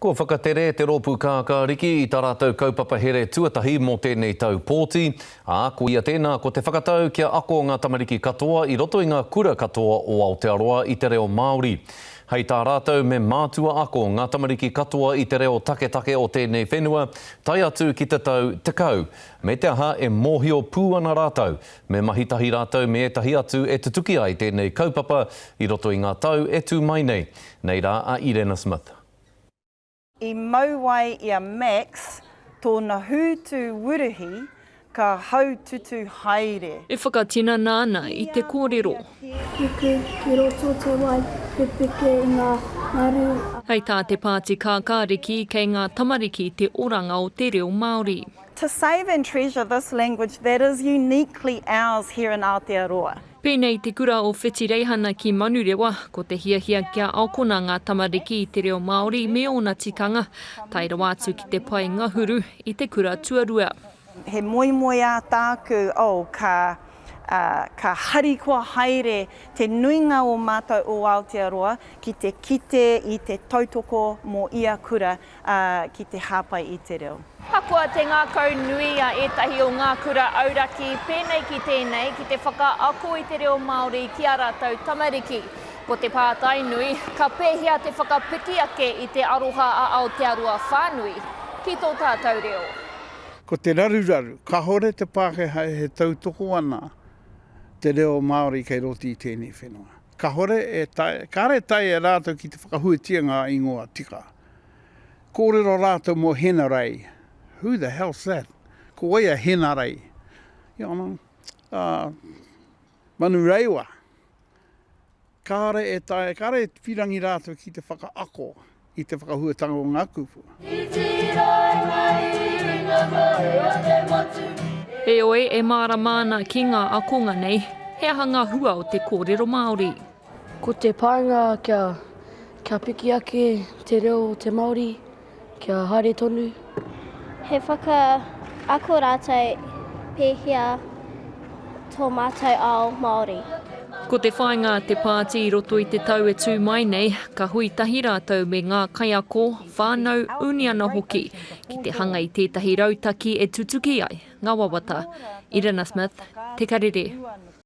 Ko whakatere te rōpū kākāriki I tā rātou kaupapa here tuatahi mō tēnei tau pōti. Ko ia tēnā, ko te whakatau kia ako ngā tamariki katoa I roto I ngā kura katoa o Aotearoa I te reo Māori. Hei tā rātou me mātua ako ngā tamariki katoa I te reo take o tēnei whenua, tai atu ki te tau tekau. Me te aha e mōhio pūana rātou, me mahitahi rātou me etahi atu e te tuki ai tēnei kaupapa I roto I ngā tau e tū mai nei. Nei rā a Irena Smith. I mauai I a Max, tōna hūtu wuruhi ka haututu haere. E whakatina nāna I te kōrero. Ki roto te wai, pepeke I ngā maru. Hei tā te pāti kākāriki kei ngā tamariki te oranga o te reo Māori. To save and treasure this language that is uniquely ours here in Aotearoa. Pēnei te kura o Whiti Reihana ki Manurewa, ko te hiahia kia aokona ngā tamariki I te reo Māori me ona tikanga, tai rawa atu ki te pai ngahuru I te kura tuarua. He moimoe a tāku ka harikoa haere te nuinga o mātou o Aotearoa ki te kite I te tautoko mō ia kura ki te hāpai I te reo. Hakua te ngākau nui a etahi o ngā kura auraki, pēnei ki tēnei ki te whakaako I te reo Māori ki a rātou tamariki. Ko te pātai nui, ka pēhia te whakapiki ake I te aroha a Aotearoa whānui ki tō tātou reo. Ko te raruraru, ka hore te Pākehā he tautoko ana te reo Māori kei roti I tēnei whenua. Ka hore ka re tai e rātou ki te whakahuatia ngā ingoa tika. Kōrero rātou mō hena rei. Who the hell's that? Ko wai a hena rei. Manu reiwa. Ka re whirangi rātou ki te whakaako I te whakahuatanga o ngā kupu. E oe e māramāna ki ngā akonga nei, he hanga hua o te kōrero Māori. Ko te pārnga kia piki ake te reo te Māori, kia haere tonu. He whakaako rātou pēhia tō mātou ao Māori. Ko te whainga te pāti I roto I te tau e tū mai nei, ka hui tahi rātou me ngā kaiako, whānau, uniana hoki, ki te hanga I tētahi rautaki e tutuki ai, ngā wawata. Irena Smith, Te Karere.